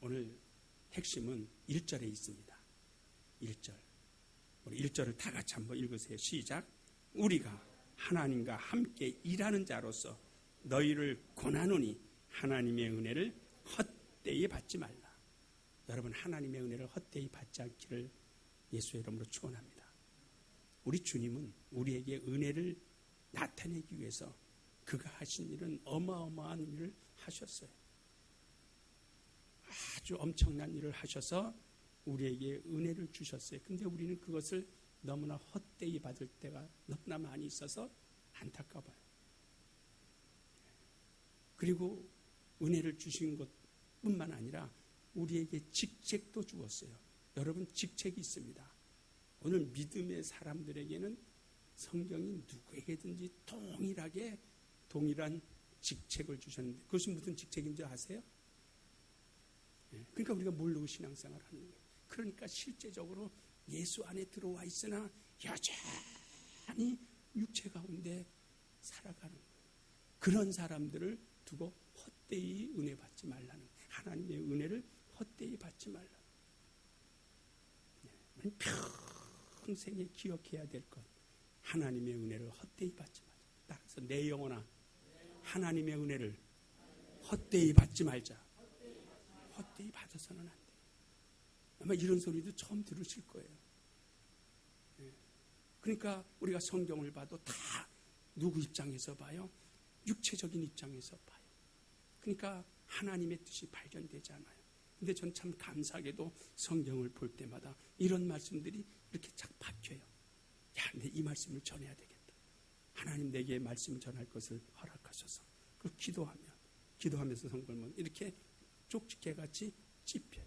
오늘 핵심은 1절에 있습니다. 1절. 우리 1절을 다 같이 한번 읽으세요. 시작. 우리가 하나님과 함께 일하는 자로서 너희를 권하노니 하나님의 은혜를 헛되이 받지 말라. 여러분, 하나님의 은혜를 헛되이 받지 않기를 예수의 이름으로 축원합니다. 우리 주님은 우리에게 은혜를 나타내기 위해서 그가 하신 일은 어마어마한 일을 하셨어요. 아주 엄청난 일을 하셔서 우리에게 은혜를 주셨어요. 근데 우리는 그것을 너무나 헛되이 받을 때가 너무나 많이 있어서 안타까워요. 그리고 은혜를 주신 것뿐만 아니라 우리에게 직책도 주었어요. 여러분, 직책이 있습니다. 오늘 믿음의 사람들에게는 성경이 누구에게든지 동일한 직책을 주셨는데 그것이 무슨 직책인지 아세요? 그러니까 우리가 모르고 신앙생활을 하는 거예요. 그러니까 실제적으로 예수 안에 들어와 있으나 여전히 육체 가운데 살아가는 거예요. 그런 사람들을 두고 헛되이 은혜 받지 말라는 거예요. 하나님의 은혜를 헛되이 받지 말라는 거예요. 평생에 기억해야 될 것, 하나님의 은혜를 헛되이 받지 말자. 따라서 내 영혼아, 하나님의 은혜를 헛되이 받지 말자. 헛되이 받아서는 안 돼요. 아마 이런 소리도 처음 들으실 거예요. 그러니까 우리가 성경을 봐도 다 누구 입장에서 봐요? 육체적인 입장에서 봐요. 그러니까 하나님의 뜻이 발견되지 않아요. 근데 전 참 감사하게도 성경을 볼 때마다 이런 말씀들이 이렇게 착 박혀요. 야, 내 이 말씀을 전해야 되겠다. 하나님 내게 말씀을 전할 것을 허락하소서. 그 기도하면서 성경을 이렇게 쪽집게같이 찝혀요.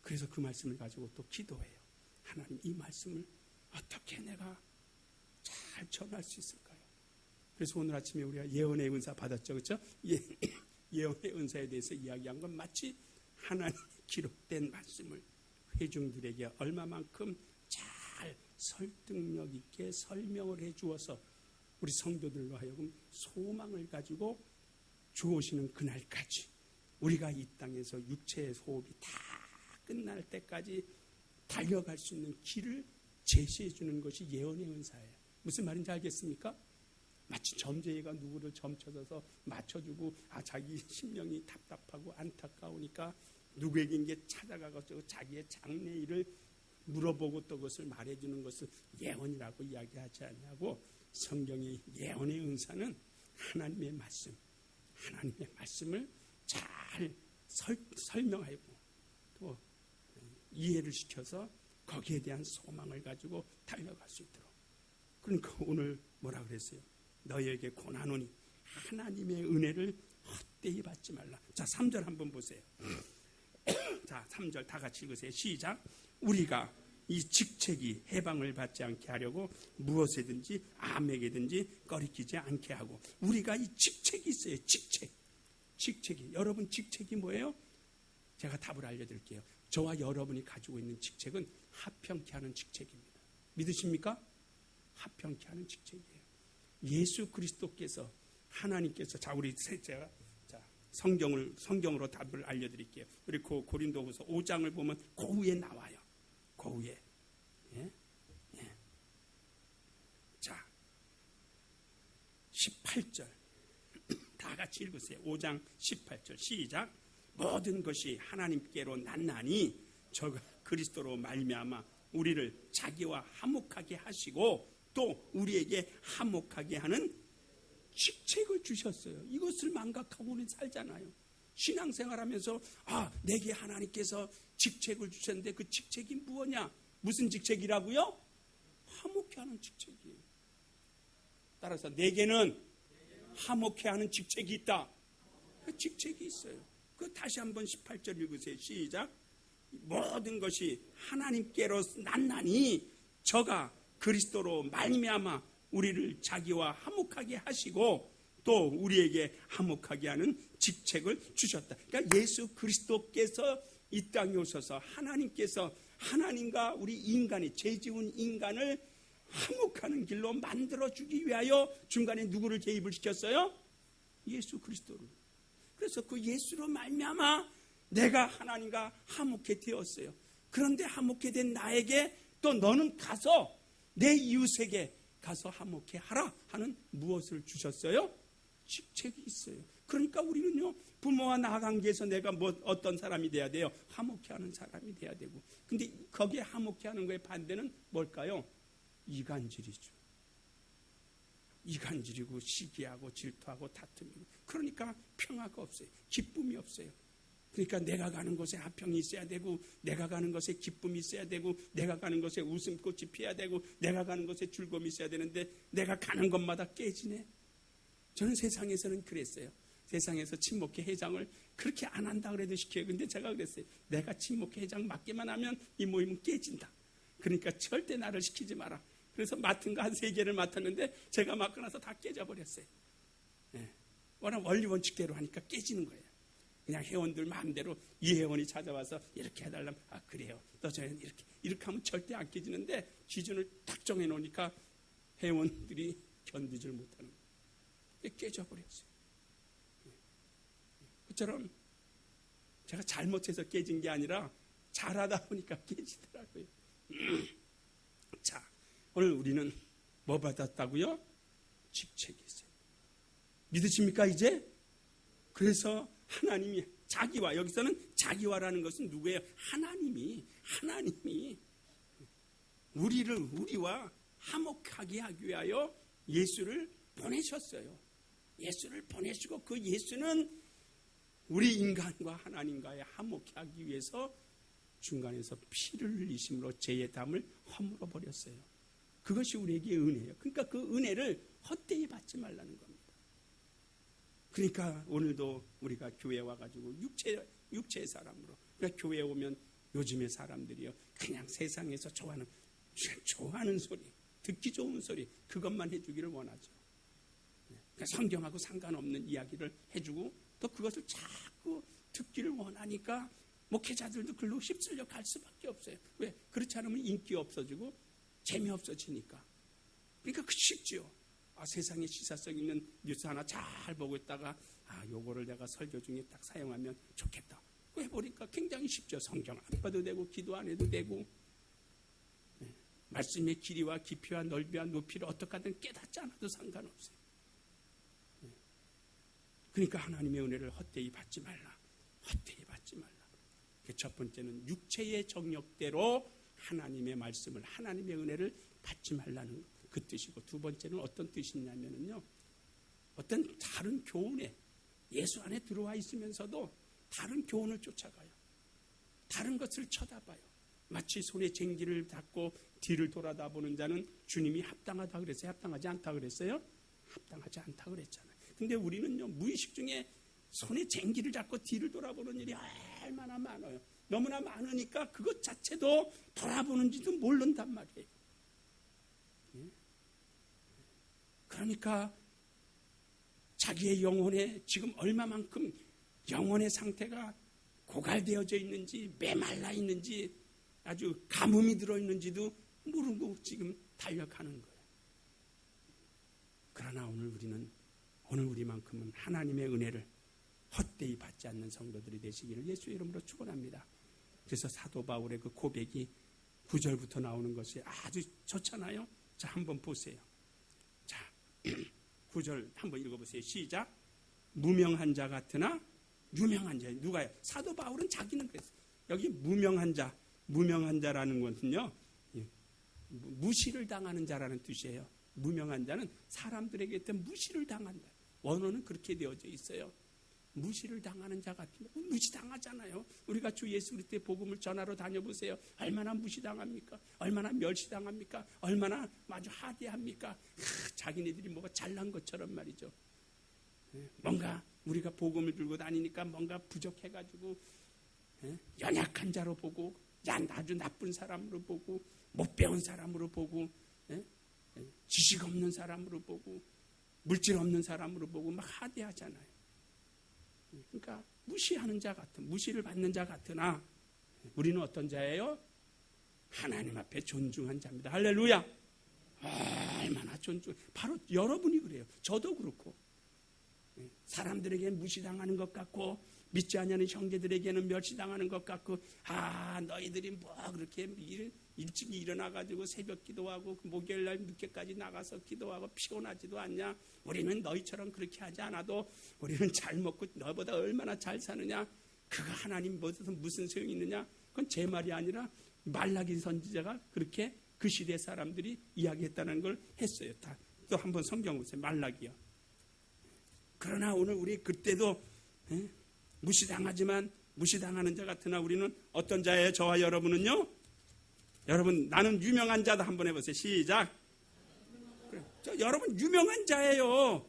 그래서 그 말씀을 가지고 또 기도해요. 하나님, 이 말씀을 어떻게 내가 잘 전할 수 있을까요? 그래서 오늘 아침에 우리가 예언의 은사 받았죠, 그렇죠? 예언의 은사에 대해서 이야기한 건 마치 하나님의 기록된 말씀을 회중들에게 얼마만큼 잘 설득력 있게 설명을 해주어서 우리 성도들로 하여금 소망을 가지고 주오시는 그날까지 우리가 이 땅에서 육체의 소업이 다 끝날 때까지 달려갈 수 있는 길을 제시해 주는 것이 예언의 은사예요. 무슨 말인지 알겠습니까? 마치 점쟁이가 누구를 점쳐서 맞춰주고 자기 심령이 답답하고 안타까우니까 누구에게 이게 찾아가서 자기의 장래일을 물어보고 또 그것을 말해주는 것을 예언이라고 이야기하지 않냐고. 성경의 예언의 은사는 하나님의 말씀을 잘 설명하고 또 이해를 시켜서 거기에 대한 소망을 가지고 달려갈 수 있도록. 그러니까 오늘 뭐라 그랬어요? 너희에게 권하노니 하나님의 은혜를 헛되이 받지 말라. 자, 3절 한번 보세요. 자, 3절 다 같이 읽으세요. 시작. 우리가 이 직책이 해방을 받지 않게 하려고 무엇에든지 암에게든지 꺼리끼지 않게 하고. 우리가 이 직책이 있어요. 직책이. 여러분 직책이 뭐예요? 제가 답을 알려드릴게요. 저와 여러분이 가지고 있는 직책은 합평케 하는 직책입니다. 믿으십니까? 합평케 하는 직책이에요. 예수 그리스도께서 하나님께서 제가 성경으로 답을 알려드릴게요. 우리 고린도후서 5장을 보면 그 위에 나와요. 그 위에. 예? 자, 18절 다 같이 읽으세요. 5장 18절 시작. 모든 것이 하나님께로 났나니 저가 그리스도로 말미암아 우리를 자기와 화목하게 하시고 또 우리에게 화목하게 하는 직책을 주셨어요. 이것을 망각하고 우리는 살잖아요. 신앙생활하면서 내게 하나님께서 직책을 주셨는데 그 직책이 무엇냐? 무슨 직책이라고요? 화목케 하는 직책이에요. 따라서 내게는 화목케 하는 직책이 있다. 그 직책이 있어요. 그 다시 한번 18절 읽으세요. 시작. 모든 것이 하나님께로 났나니 저가 그리스도로 말미암아 우리를 자기와 화목하게 하시고 또 우리에게 화목하게 하는 직책을 주셨다. 그러니까 예수 그리스도께서 이 땅에 오셔서 하나님께서 하나님과 우리 인간이 죄지은 인간을 화목하는 길로 만들어주기 위하여 중간에 누구를 개입을 시켰어요? 예수 그리스도를. 그래서 그 예수로 말미암아 내가 하나님과 화목해 되었어요. 그런데 화목해 된 나에게 또 너는 가서 내 이웃에게 가서 화목해 하라 하는 무엇을 주셨어요? 직책이 있어요. 그러니까 우리는요, 부모와 나 관계에서 내가 어떤 사람이 돼야 돼요? 화목해 하는 사람이 돼야 되고. 근데 거기에 화목해 하는 거의 반대는 뭘까요? 이간질이죠. 이간질이고 시기하고 질투하고 다툼이고. 그러니까 평화가 없어요. 기쁨이 없어요. 그러니까 내가 가는 곳에 화평이 있어야 되고, 내가 가는 곳에 기쁨이 있어야 되고, 내가 가는 곳에 웃음꽃이 피어야 되고, 내가 가는 곳에 즐거움이 있어야 되는데 내가 가는 곳마다 깨지네. 저는 세상에서는 그랬어요. 세상에서 친목회 회장을 그렇게 안 한다 그래도 시켜요. 근데 제가 그랬어요. 내가 친목회 회장 맡기만 하면 이 모임은 깨진다. 그러니까 절대 나를 시키지 마라. 그래서 맡은 거 한 3개를 맡았는데 제가 맡고 나서 다 깨져버렸어요. 네. 워낙 원리 원칙대로 하니까 깨지는 거예요. 그냥 회원들 마음대로 이 회원이 찾아와서 이렇게 해달라면 아 그래요. 또 저희는 이렇게 하면 절대 안 깨지는데 기준을 딱 정해놓으니까 회원들이 견디질 못하는 거예요. 깨져버렸어요. 그처럼 제가 잘못해서 깨진 게 아니라 잘하다 보니까 깨지더라고요. 자, 오늘 우리는 뭐 받았다고요? 직책이 있어요. 믿으십니까 이제? 그래서 하나님이 자기와, 여기서는 자기와라는 것은 누구예요? 하나님이 우리와 화목하게 하기 위하여 예수를 보내셨어요. 예수를 보내시고 그 예수는 우리 인간과 하나님과의 화목하게 하기 위해서 중간에서 피를 흘리심으로 죄의 담을 허물어 버렸어요. 그것이 우리에게 은혜예요. 그러니까 그 은혜를 헛되이 받지 말라는 겁니다. 그러니까 오늘도 우리가 교회에 와가지고 육체의 사람으로, 그러니까 교회에 오면 요즘의 사람들이요, 그냥 세상에서 좋아하는 소리, 듣기 좋은 소리, 그것만 해주기를 원하죠. 그러니까 성경하고 상관없는 이야기를 해주고 또 그것을 자꾸 듣기를 원하니까 목회자들도 글로 휩쓸려 갈 수밖에 없어요. 왜? 그렇지 않으면 인기 없어지고 재미없어지니까. 그러니까 그 쉽죠. 세상에 시사성 있는 뉴스 하나 잘 보고 있다가 요거를 내가 설교 중에 딱 사용하면 좋겠다. 해보니까 굉장히 쉽죠. 성경 안 봐도 되고 기도 안 해도 되고, 말씀의 길이와 깊이와 넓이와 높이를 어떻게 하든 깨닫지 않아도 상관없어요. 그러니까 하나님의 은혜를 헛되이 받지 말라. 헛되이 받지 말라. 첫 번째는 육체의 정욕대로 하나님의 말씀을, 하나님의 은혜를 받지 말라는 그 뜻이고, 두 번째는 어떤 뜻이냐면요, 어떤 다른 교훈에, 예수 안에 들어와 있으면서도 다른 교훈을 쫓아가요. 다른 것을 쳐다봐요. 마치 손에 쟁기를 잡고 뒤를 돌아다보는 자는 주님이 합당하다 그랬어요? 합당하지 않다 그랬어요? 합당하지 않다 그랬잖아요. 근데 우리는요, 무의식 중에 손에 쟁기를 잡고 뒤를 돌아보는 일이 얼마나 많아요. 너무나 많으니까 그것 자체도 돌아보는지도 모른단 말이에요. 그러니까 자기의 영혼에 지금 얼마만큼 영혼의 상태가 고갈되어져 있는지, 메말라 있는지, 아주 가뭄이 들어있는지도 모르고 지금 달려가는 거예요. 그러나 오늘 우리만큼은 하나님의 은혜를 헛되이 받지 않는 성도들이 되시기를 예수의 이름으로 축원합니다. 그래서 사도 바울의 그 고백이 9절부터 나오는 것이 아주 좋잖아요. 자, 한번 보세요. 자, 9절 한번 읽어보세요. 시작. 무명한 자 같으나 유명한 자. 누가요? 사도 바울은 자기는 그랬어요. 여기 무명한 자라는 것은요, 무시를 당하는 자라는 뜻이에요. 무명한 자는 사람들에게 무시를 당한다. 원어는 그렇게 되어져 있어요. 무시를 당하는 자 같은, 무시당하잖아요. 우리가 주 예수 그리스도의 복음을 전하러 다녀보세요. 얼마나 무시당합니까? 얼마나 멸시당합니까? 얼마나 아주 하대합니까? 자기네들이 뭐가 잘난 것처럼 말이죠. 뭔가 우리가 복음을 들고 다니니까 뭔가 부족해가지고 연약한 자로 보고, 아주 나쁜 사람으로 보고, 못 배운 사람으로 보고, 지식 없는 사람으로 보고, 물질 없는 사람으로 보고 막 하대하잖아요. 그러니까 무시하는 자 같은, 무시를 받는 자 같으나 우리는 어떤 자예요? 하나님 앞에 존중한 자입니다. 할렐루야. 얼마나 존중. 바로 여러분이 그래요. 저도 그렇고. 사람들에게 무시당하는 것 같고 믿지 않냐는 형제들에게는 멸시당하는 것 같고, 너희들이 뭐 그렇게 일찍 일어나가지고 새벽 기도하고 목요일날 늦게까지 나가서 기도하고 피곤하지도 않냐? 우리는 너희처럼 그렇게 하지 않아도 우리는 잘 먹고 너보다 얼마나 잘 사느냐? 그거 하나님 무슨 소용이 있느냐? 그건 제 말이 아니라 말라기 선지자가 그렇게 그 시대 사람들이 이야기했다는 걸 했어요. 또 한번 성경 보세요. 말라기요. 그러나 오늘 우리 그때도 무시당하지만 무시당하는 자 같으나 우리는 어떤 자예요? 저와 여러분은요? 여러분, 나는 유명한 자다 한번 해보세요. 시작. 그래. 여러분 유명한 자예요.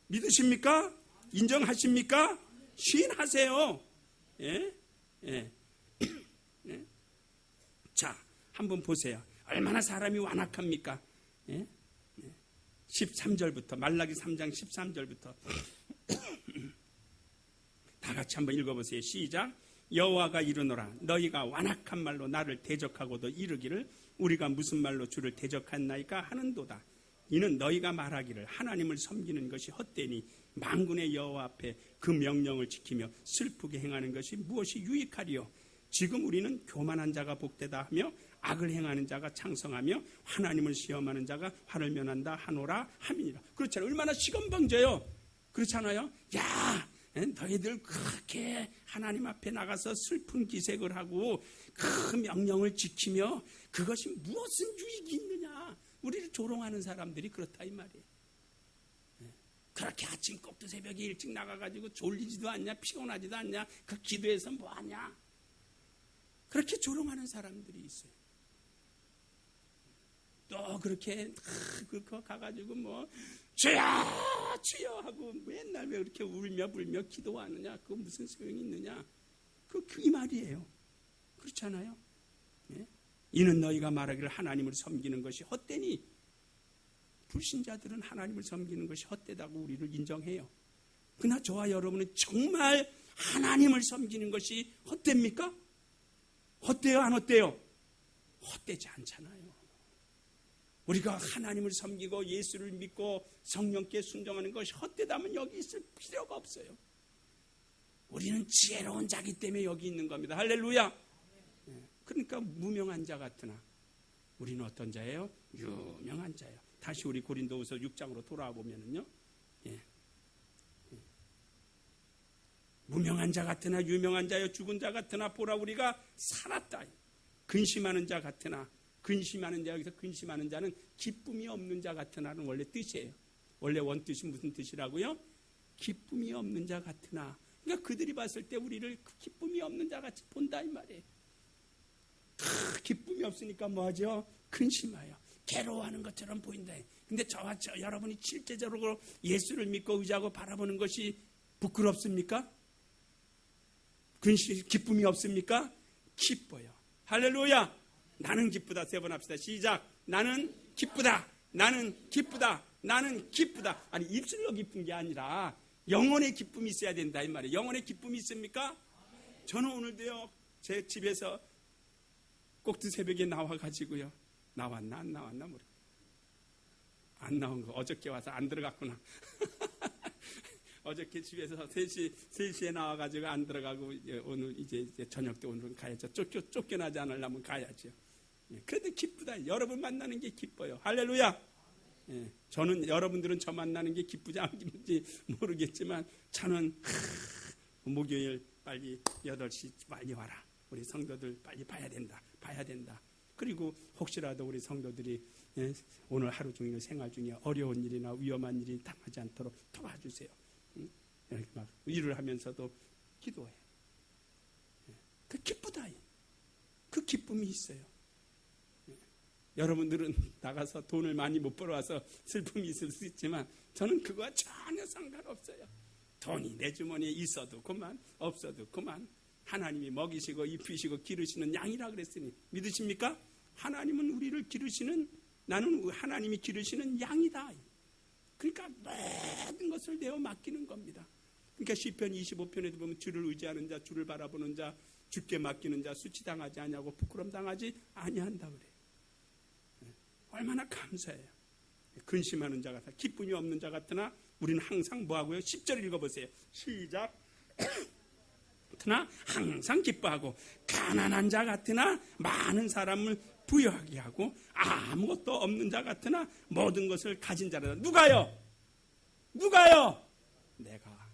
믿으십니까? 인정하십니까? 시인하세요. 예? 예. 예? 자, 한번 보세요. 얼마나 사람이 완악합니까? 예? 13절부터 말라기 3장 13절부터 다 같이 한번 읽어보세요. 시작. 여호와가 이르노라 너희가 완악한 말로 나를 대적하고도 이르기를 우리가 무슨 말로 주를 대적했나이까 하는도다. 이는 너희가 말하기를 하나님을 섬기는 것이 헛되니 만군의 여호와 앞에 그 명령을 지키며 슬프게 행하는 것이 무엇이 유익하리요. 지금 우리는 교만한 자가 복되다 하며 악을 행하는 자가 창성하며 하나님을 시험하는 자가 화를 면한다 하노라 함이니라. 그렇잖아요. 얼마나 시건방져요. 그렇잖아요. 야, 너희들 그렇게 하나님 앞에 나가서 슬픈 기색을 하고 그 명령을 지키며 그것이 무엇은 유익이 있느냐. 우리를 조롱하는 사람들이 그렇다 이 말이에요. 그렇게 아침 꼭두 새벽에 일찍 나가가지고 졸리지도 않냐, 피곤하지도 않냐, 그 기도해서 뭐하냐. 그렇게 조롱하는 사람들이 있어요. 또 그렇게 그거 가가지고 뭐 주여 주여 하고 맨날 왜 그렇게 울며 불며 기도하느냐. 그거 무슨 소용이 있느냐. 이 말이에요. 그렇잖아요. 네? 이는 너희가 말하기를 하나님을 섬기는 것이 헛되니. 불신자들은 하나님을 섬기는 것이 헛되다고 우리를 인정해요. 그러나 저와 여러분은 정말 하나님을 섬기는 것이 헛됩니까? 헛돼요 안 헛돼요? 헛되지 않잖아요. 우리가 하나님을 섬기고 예수를 믿고 성령께 순종하는 것이 헛되다면 여기 있을 필요가 없어요. 우리는 지혜로운 자기 때문에 여기 있는 겁니다. 할렐루야. 그러니까 무명한 자 같으나 우리는 어떤 자예요? 유명한 자예요. 다시 우리 고린도후서 6장으로 돌아와 보면은요. 무명한 자 같으나 유명한 자여 죽은 자 같으나 보라 우리가 살았다. 근심하는 자 같으나 근심하는 자, 여기서 근심하는 자는 기쁨이 없는 자 같으나는 원래 뜻이에요. 원래 원뜻이 무슨 뜻이라고요? 기쁨이 없는 자 같으나. 그러니까 그들이 봤을 때 우리를 기쁨이 없는 자 같이 본다 이 말이에요. 기쁨이 없으니까 뭐하죠? 근심하여 괴로워하는 것처럼 보인다. 근데 저와 여러분이 실제적으로 예수를 믿고 의지하고 바라보는 것이 부끄럽습니까? 기쁨이 없습니까? 기뻐요. 할렐루야. 나는 기쁘다. 세 번 합시다. 시작. 나는 기쁘다. 나는 기쁘다. 나는 기쁘다. 아니 입술로 기쁜 게 아니라 영혼의 기쁨이 있어야 된다 이 말이에요. 영혼의 기쁨이 있습니까? 저는 오늘도요. 제 집에서 꼭두 새벽에 나와가지고요. 나왔나 안 나왔나 모르. 안 나온 거 어저께 와서 안 들어갔구나. 어저께 집에서 3시에 나와가지고 안 들어가고 오늘 이제 저녁 때 오늘은 가야죠. 쫓겨나지 않으려면 가야죠. 그래도 기쁘다. 여러분 만나는 게 기뻐요. 할렐루야. 저는 여러분들은 저 만나는 게 기쁘지 안 기쁜지 모르겠지만 저는 목요일 빨리 8시 빨리 와라. 우리 성도들 빨리 봐야 된다. 그리고 혹시라도 우리 성도들이 오늘 하루 종일 생활 중에 어려운 일이나 위험한 일이 당하지 않도록 도와주세요. 이렇게 막 일을 하면서도 기도해요. 그 기쁘다. 그 기쁨이 있어요. 여러분들은 나가서 돈을 많이 못 벌어와서 슬픔이 있을 수 있지만 저는 그거와 전혀 상관없어요. 돈이 내 주머니에 있어도 그만 없어도 그만. 하나님이 먹이시고 입히시고 기르시는 양이라 그랬으니 믿으십니까? 하나님은 우리를 기르시는, 나는 하나님이 기르시는 양이다. 그러니까 모든 것을 내어 맡기는 겁니다. 그러니까 시편 25편에도 보면 주를 의지하는 자, 주를 바라보는 자, 주께 맡기는 자 수치당하지 아니하고 부끄럼 당하지 아니한다 그래요. 얼마나 감사해요. 근심하는 자 같아 기쁨이 없는 자 같으나 우리는 항상 뭐하고요? 10절 읽어보세요. 시작. 같으나 항상 기뻐하고 가난한 자 같으나 많은 사람을 부유하게 하고 아무것도 없는 자 같으나 모든 것을 가진 자라. 누가요? 내가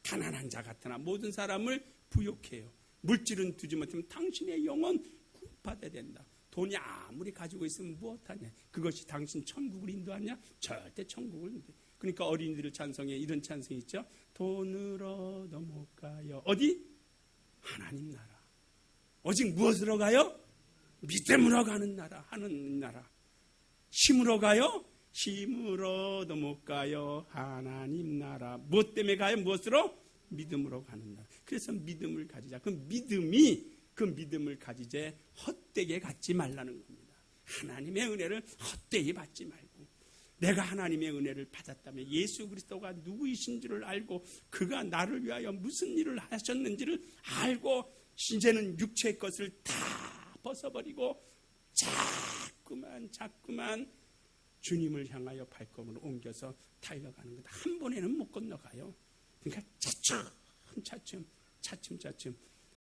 가난한 자 같으나 모든 사람을 부유케 해요. 물질은 두지 못하면 당신의 영혼 구원받아야 된다. 돈이 아무리 가지고 있으면 무엇하냐? 그것이 당신 천국을 인도하냐? 절대 천국을 인도해. 그러니까 어린이들 찬송에 이런 찬송이 있죠. 돈으로도 못 가요. 어디? 하나님 나라. 오직 무엇으로 가요? 믿음으로 가는 나라, 하는 나라. 힘으로 가요? 힘으로도 못 가요. 하나님 나라. 무엇 때문에 가요? 무엇으로? 믿음으로 가는 나라. 그래서 믿음을 가지자. 그 믿음을 가지되 헛되게 갖지 말라는 겁니다. 하나님의 은혜를 헛되이 받지 말고, 내가 하나님의 은혜를 받았다면 예수 그리스도가 누구이신 줄을 알고 그가 나를 위하여 무슨 일을 하셨는지를 알고 이제는 육체의 것을 다 벗어버리고 자꾸만 주님을 향하여 발걸음을 옮겨서 달려가는 것. 한 번에는 못 건너가요. 그러니까 차츰